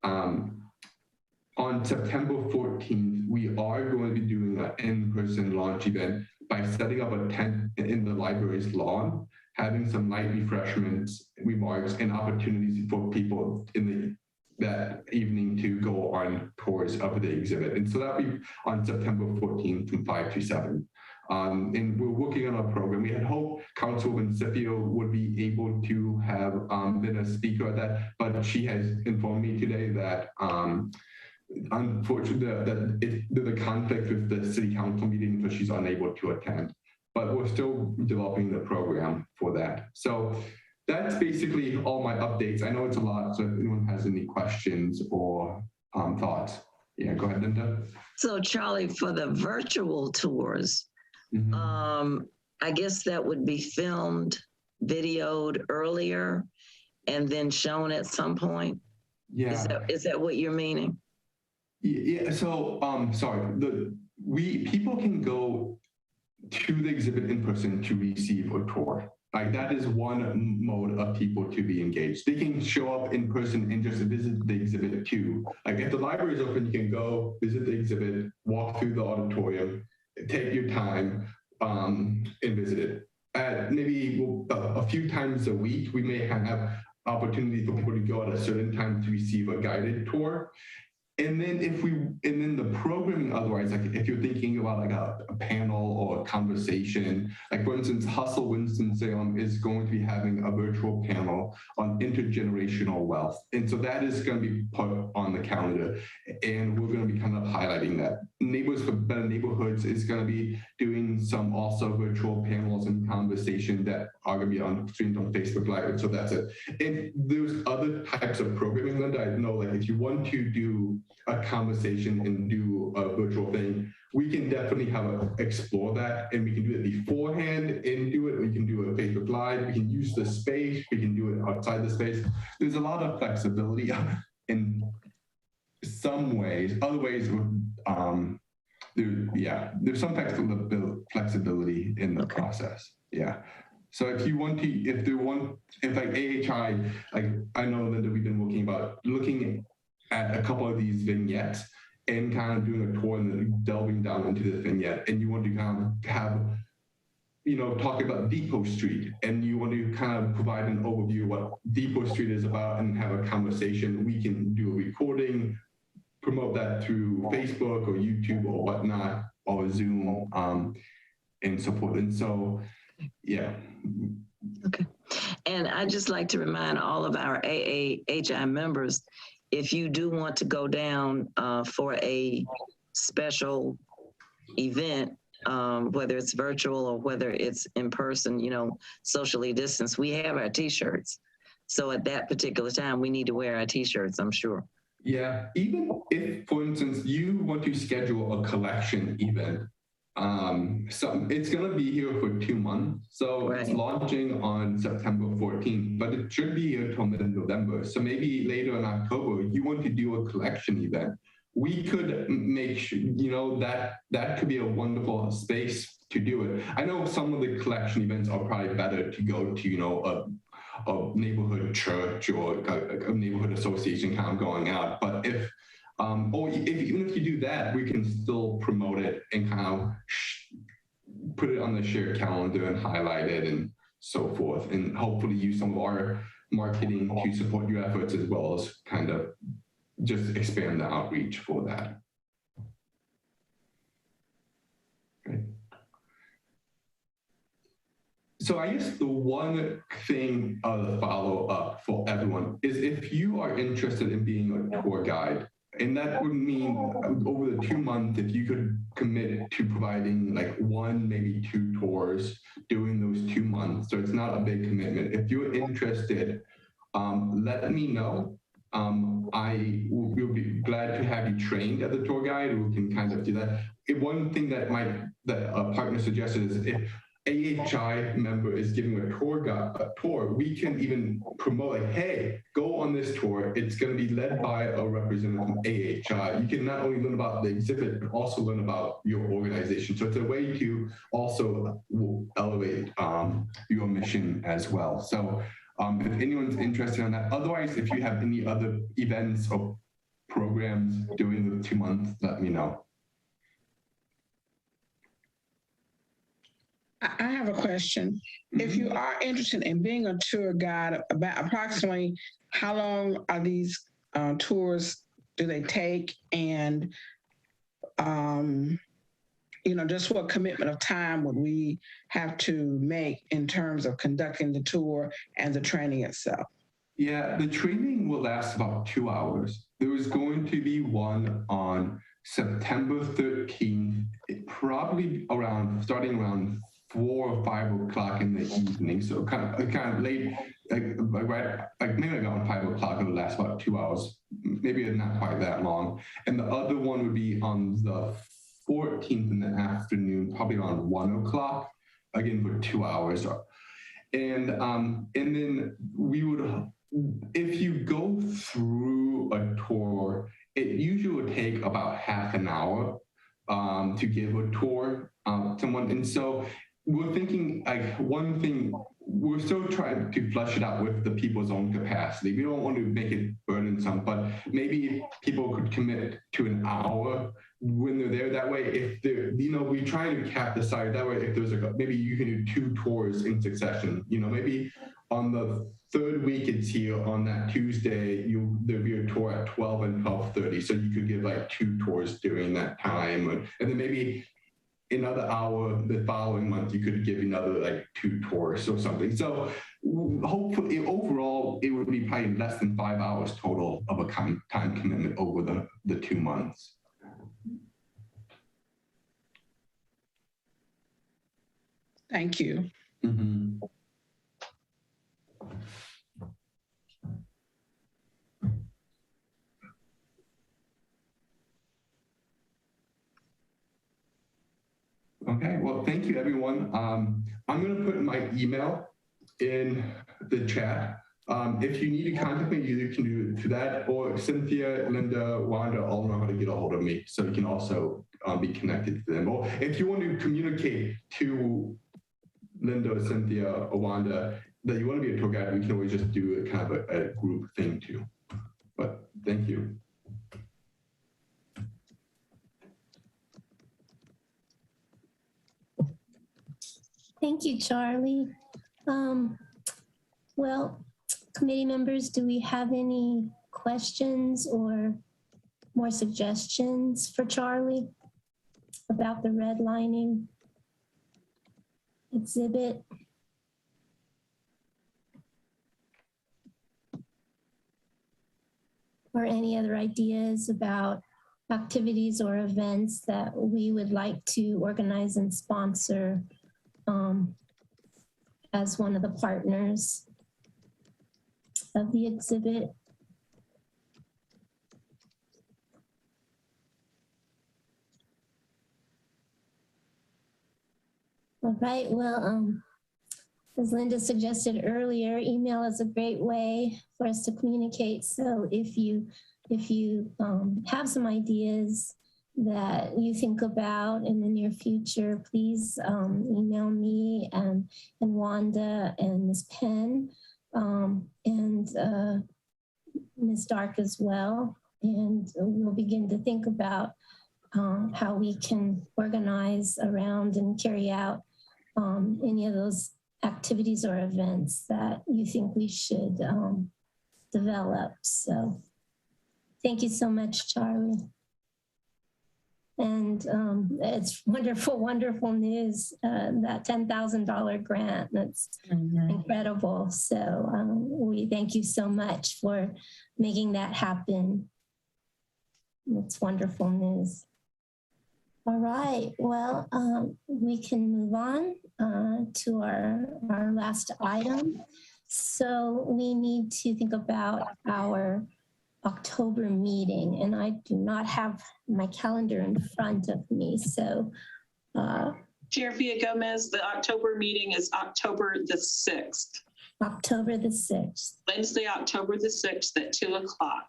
S10: on September 14th, we are going to be doing an in-person launch event by setting up a tent in the library's lawn, having some light refreshments, remarks, and opportunities for people in that evening to go on tours of the exhibit. And so that'll be on September 14th from 5 to 7. And we're working on a program. We had hoped Councilwoman Scipio would be able to have been a speaker at that, but she has informed me today that unfortunately there's a conflict with the city council meeting, so she's unable to attend. But we're still developing the program for that. So that's basically all my updates. I know it's a lot, so if anyone has any questions or thoughts. Yeah, go ahead, Linda.
S5: So Charlie, for the virtual tours, I guess that would be filmed, videoed earlier, and then shown at some point.
S10: Yeah.
S5: Is that what you're meaning?
S10: Yeah. So sorry. People can go to the exhibit in person to receive a tour. Like that is one mode of people to be engaged. They can show up in person and just visit the exhibit too. Like if the library is open, you can go visit the exhibit, walk through the auditorium, take your time and visit it. Maybe a few times a week, we may have opportunity for people to go at a certain time to receive a guided tour. And then the programming otherwise, like if you're thinking about like a panel or a conversation, like for instance, Hustle Winston-Salem is going to be having a virtual panel on intergenerational wealth. And so that is going to be put on the calendar. And we're going to be kind of highlighting that. Neighbors for Better Neighborhoods is going to be doing some also virtual panels and conversation that are going to be on streamed on Facebook Live. And so that's it. And there's other types of programming, Linda. I know like if you want to do a conversation and do a virtual thing, we can definitely explore that, and we can do it beforehand and do it. We can do it Facebook Live. We can use the space. We can do it outside the space. There's a lot of flexibility in some ways. Other ways, there's some flexibility in the process. Yeah. So if like AHI, like I know, Linda, we've been looking at a couple of these vignettes and kind of doing a tour and then delving down into the vignette, and you want to kind of have, talk about Depot Street, and you want to kind of provide an overview of what Depot Street is about and have a conversation. We can do a recording, promote that through Facebook or YouTube or whatnot, or Zoom, and so forth. And so, yeah.
S5: Okay. And I'd just like to remind all of our AAHI members, if you do want to go down for a special event, whether it's virtual or whether it's in person, socially distanced, we have our T-shirts. So at that particular time, we need to wear our T-shirts, I'm sure.
S10: Yeah, even if, for instance, you want to schedule a collection event, it's going to be here for 2 months. So It's launching on September 14th, but it should be here till mid-November. So maybe later in October, you want to do a collection event. We could make sure, that could be a wonderful space to do it. I know some of the collection events are probably better to go to, a neighborhood church or a neighborhood association kind of going out. But even if you do that, we can still promote it and kind of put it on the shared calendar and highlight it and so forth, and hopefully use some of our marketing to support your efforts as well as kind of just expand the outreach for that. Great. So I guess the one thing of follow up for everyone is if you are interested in being a tour guide, and that would mean over the 2 months, if you could commit to providing like 1, maybe 2 tours during those 2 months. So it's not a big commitment. If you're interested, let me know. I will be glad to have you trained as a tour guide who can kind of do that. One thing that a partner suggested is if AHI member is giving a tour, we can even promote like, hey, go on this tour. It's going to be led by a representative from AHI. You can not only learn about the exhibit, but also learn about your organization. So it's a way to also elevate your mission as well. So if anyone's interested in that, otherwise, if you have any other events or programs during the 2 months, let me know.
S2: I have a question. If you are interested in being a tour guide, about approximately how long are these tours do they take? And, just what commitment of time would we have to make in terms of conducting the tour and the training itself?
S10: Yeah, the training will last about 2 hours. There is going to be one on September 13th, probably starting around 4 or 5 o'clock in the evening. So kind of late, maybe around 5 o'clock. It will last about 2 hours, maybe not quite that long. And the other one would be on the 14th in the afternoon, probably around 1 o'clock, again for 2 hours. And then we would, if you go through a tour, it usually would take about half an hour to give a tour to someone. And so we're thinking one thing, we're still trying to flesh it out with the people's own capacity. We don't want to make it burdensome, but maybe people could commit to an hour when they're there. That way, if they're, we try to cap the size. That way, if there's maybe you can do 2 tours in succession. Maybe on the 3rd week it's here on that Tuesday, there'll be a tour at 12 and 12:30. So you could give like 2 tours during that time. And then maybe another hour the following month, you could give another like 2 tours or something. So hopefully overall, it would be probably less than 5 hours total of a time commitment over the 2 months.
S2: Thank you.
S10: Mm-hmm. Okay, well, thank you, everyone. I'm going to put my email in the chat. If you need to contact me, you can do it to that, or Cynthia, Linda, Wanda all know how to get a hold of me, so you can also be connected to them. Or if you want to communicate to Linda, Cynthia, or Wanda that you want to be a tour guide, we can always just do a kind of a group thing too. But thank you.
S3: Thank you, Charlie. Well, committee members, do we have any questions or more suggestions for Charlie about the redlining exhibit? Or any other ideas about activities or events that we would like to organize and sponsor as one of the partners of the exhibit? All right, well, as Linda suggested earlier, email is a great way for us to communicate. So if you have some ideas that you think about in the near future, please email me and Wanda and Ms. Penn and Ms. Dark as well. And we'll begin to think about how we can organize around and carry out any of those activities or events that you think we should develop. So thank you so much, Charlie. And it's wonderful, wonderful news, that $10,000 grant. That's incredible. So we thank you so much for making that happen. It's wonderful news. All right, well, we can move on to our last item. So we need to think about our October meeting, and I do not have my calendar in front of me. So
S1: Chair Villa-Gomez, the October meeting is October the 6th.
S3: October the 6th.
S1: Wednesday, October the 6th at 2 o'clock.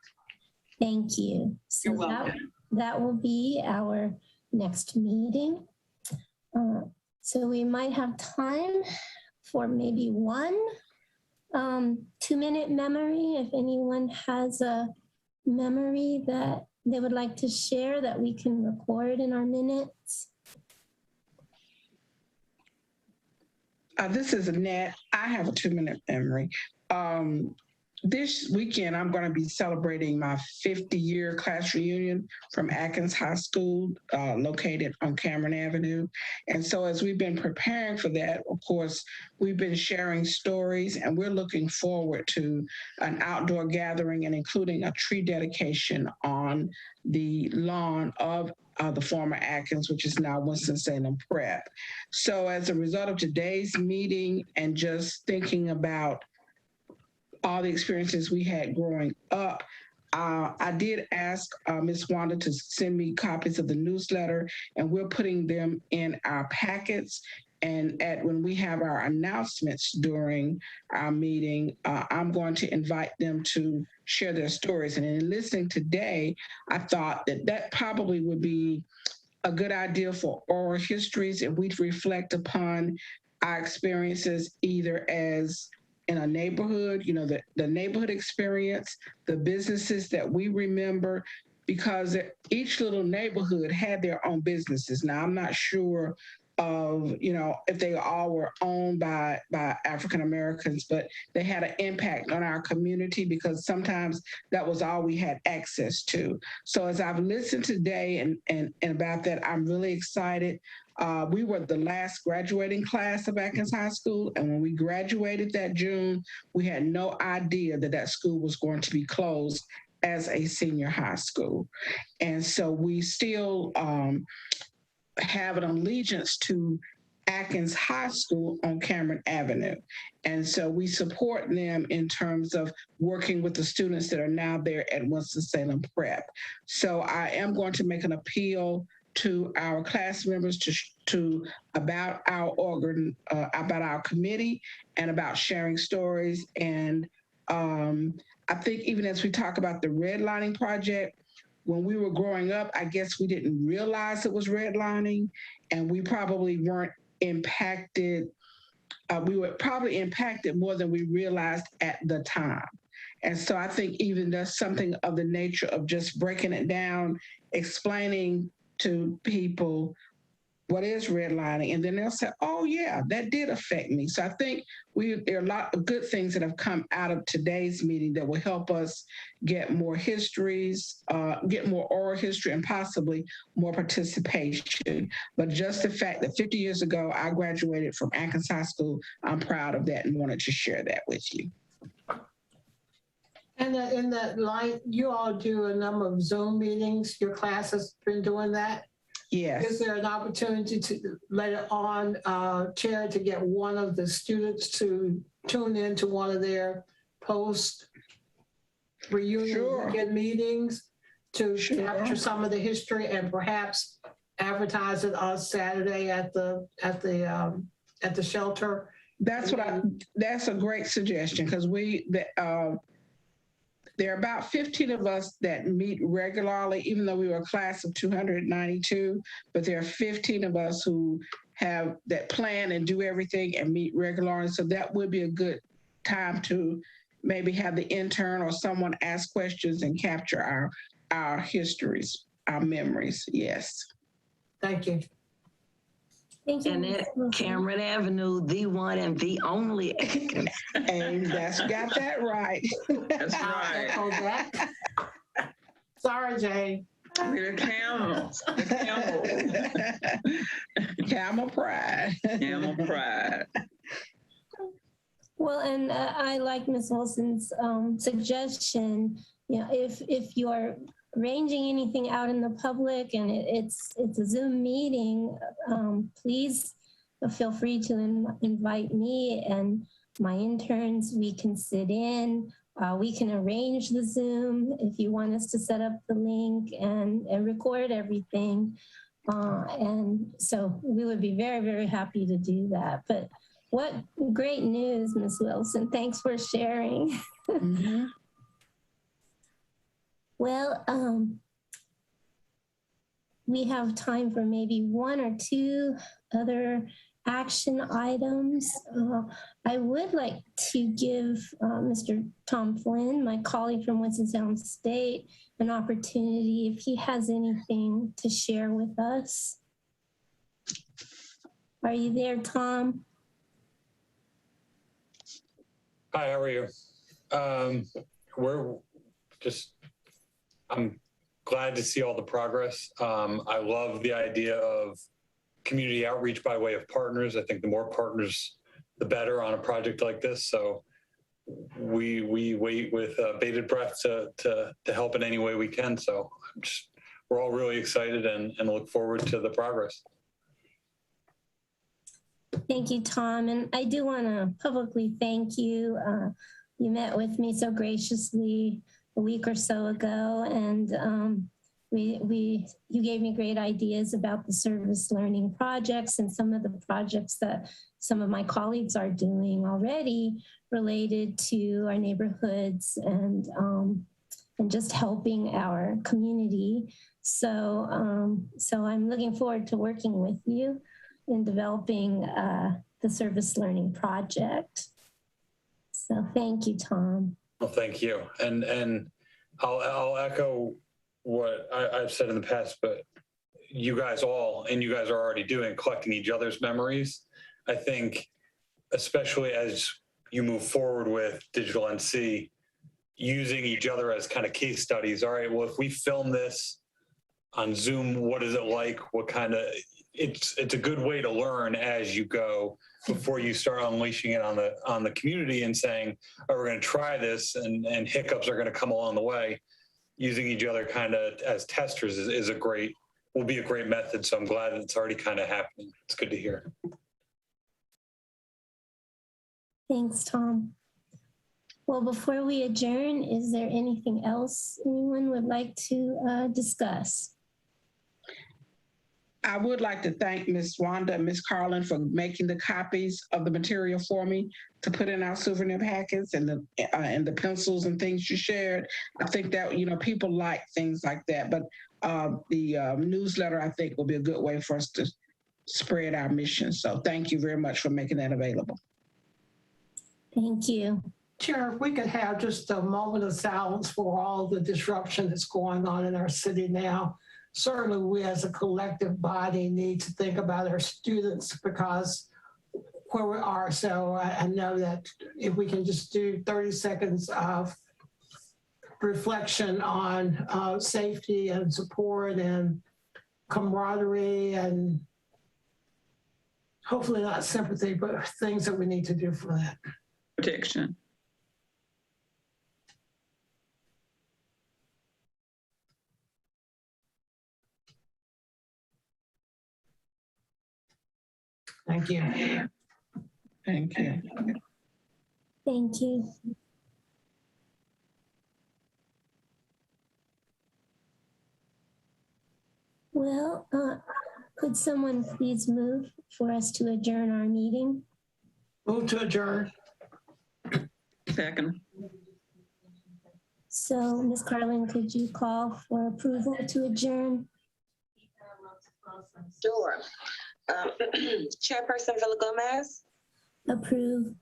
S3: Thank you. So
S1: You're welcome.
S3: That will be our next meeting. So we might have time for maybe one 2-minute memory. If anyone has a memory that they would like to share that we can record in our minutes.
S2: This is Annette. I have a 2-minute memory. This weekend, I'm going to be celebrating my 50-year class reunion from Atkins High School, located on Cameron Avenue. And so as we've been preparing for that, of course, we've been sharing stories, and we're looking forward to an outdoor gathering and including a tree dedication on the lawn of the former Atkins, which is now Winston-Salem Prep. So as a result of today's meeting and just thinking about all the experiences we had growing up, I did ask Ms. Wanda to send me copies of the newsletter, and we're putting them in our packets. And when we have our announcements during our meeting, I'm going to invite them to share their stories. And in listening today, I thought that probably would be a good idea for oral histories if we reflect upon our experiences either as in a neighborhood, the neighborhood experience, the businesses that we remember, because each little neighborhood had their own businesses. Now, I'm not sure of, if they all were owned by African Americans, but they had an impact on our community because sometimes that was all we had access to. So as I've listened today and about that, I'm really excited. We were the last graduating class of Atkins High School, and when we graduated that June, we had no idea that school was going to be closed as a senior high school. And so we still have an allegiance to Atkins High School on Cameron Avenue. And so we support them in terms of working with the students that are now there at Winston-Salem Prep. So I am going to make an appeal to our class members about our committee and about sharing stories. And I think even as we talk about the redlining project, when we were growing up, I guess we didn't realize it was redlining, and we probably weren't impacted. We were probably impacted more than we realized at the time. And so I think even that's something of the nature of just breaking it down, explaining to people what is redlining, and then they'll say, oh yeah, that did affect me. So I think there are a lot of good things that have come out of today's meeting that will help us get more histories, get more oral history, and possibly more participation. But just the fact that 50 years ago, I graduated from Atkins High School, I'm proud of that and wanted to share that with you.
S7: And in that light, you all do a number of Zoom meetings. Your class has been doing that.
S2: Yes.
S7: Is there an opportunity to later on, Chair, to get one of the students to tune into one of their post-reunion weekend meetings to capture some of the history and perhaps advertise it on Saturday at the shelter?
S2: That's a great suggestion, because there are about 15 of us that meet regularly, even though we were a class of 292, but there are 15 of us that plan and do everything and meet regularly. So that would be a good time to maybe have the intern or someone ask questions and capture our histories, our memories. Yes.
S7: Thank you.
S3: Thank you.
S5: Annette, Cameron Avenue, the one and the only Atkins.
S2: And got that right.
S11: That's right.
S7: That. Sorry, Jane.
S11: We're the camels. The camel.
S2: Camel pride.
S11: Camel pride.
S3: Well, and I like Ms. Wilson's suggestion. If you're arranging anything out in the public and it's a Zoom meeting, please feel free to invite me and my interns. We can sit in. We can arrange the Zoom if you want us to set up the link and record everything. And so we would be very, very happy to do that. But what great news, Ms. Wilson. Thanks for sharing.
S2: Mm-hmm.
S3: Well, we have time for maybe one or two other action items. I would like to give Mr. Tom Flynn, my colleague from Winston-Salem State, an opportunity if he has anything to share with us. Are you there, Tom?
S12: Hi, how are you? I'm glad to see all the progress. I love the idea of community outreach by way of partners. I think the more partners, the better on a project like this. So we wait with bated breath to help in any way we can. So we're all really excited and look forward to the progress.
S3: Thank you, Tom. And I do want to publicly thank you. You met with me so graciously a week or so ago, and you gave me great ideas about the service learning projects and some of the projects that some of my colleagues are doing already related to our neighborhoods and just helping our community. So I'm looking forward to working with you in developing the service learning project. So thank you, Tom.
S12: Well, thank you. And I'll echo what I've said in the past, but you guys are already doing, collecting each other's memories. I think, especially as you move forward with Digital NC, using each other as kind of case studies. All right, well, if we film this on Zoom, what is it like? What kind of, it's a good way to learn as you go before you start unleashing it on the community and saying, oh, we're going to try this, and hiccups are going to come along the way. Using each other kind of as testers will be a great method. So I'm glad that it's already kind of happening. It's good to hear.
S3: Thanks, Tom. Well, before we adjourn, is there anything else anyone would like to discuss?
S2: I would like to thank Ms. Wanda and Ms. Carlin for making the copies of the material for me to put in our souvenir packets and the pencils and things you shared. I think that, people like things like that, but the newsletter, I think, will be a good way for us to spread our mission. So thank you very much for making that available.
S3: Thank you.
S7: Chair, if we could have just a moment of silence for all the disruption that's going on in our city now. Certainly we as a collective body need to think about our students because where we are. So I know that if we can just do 30 seconds of reflection on safety and support and camaraderie and hopefully not sympathy, but things that we need to do for that.
S11: Protection.
S7: Thank you.
S2: Thank you.
S3: Thank you. Well, could someone please move for us to adjourn our meeting?
S7: Move to adjourn.
S11: Second.
S3: So, Ms. Carlin, could you call for approval to adjourn?
S4: Sure. Chairperson Villa-Gomez,
S3: Approve.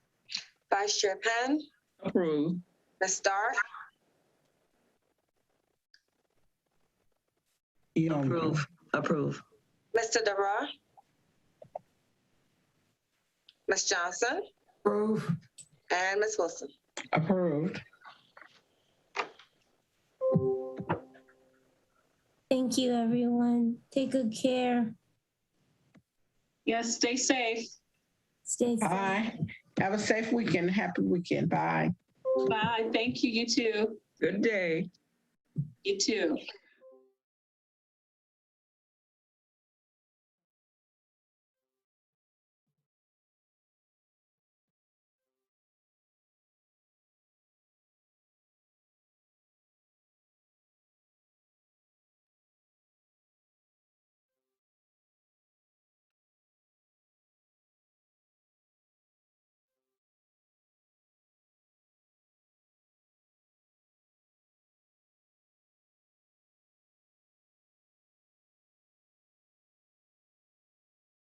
S4: Vice Chair Penn,
S11: Approve.
S4: Ms. Stark,
S5: Approve.
S4: Mr. Dara, Ms. Johnson,
S7: Approve.
S4: and Ms. Wilson.
S2: Approved.
S3: Thank you, everyone. Take good care.
S1: Yes, stay safe.
S3: Stay safe.
S2: Bye. Have a safe weekend. Happy weekend. Bye.
S1: Bye. Thank you. You too.
S11: Good day.
S1: You too.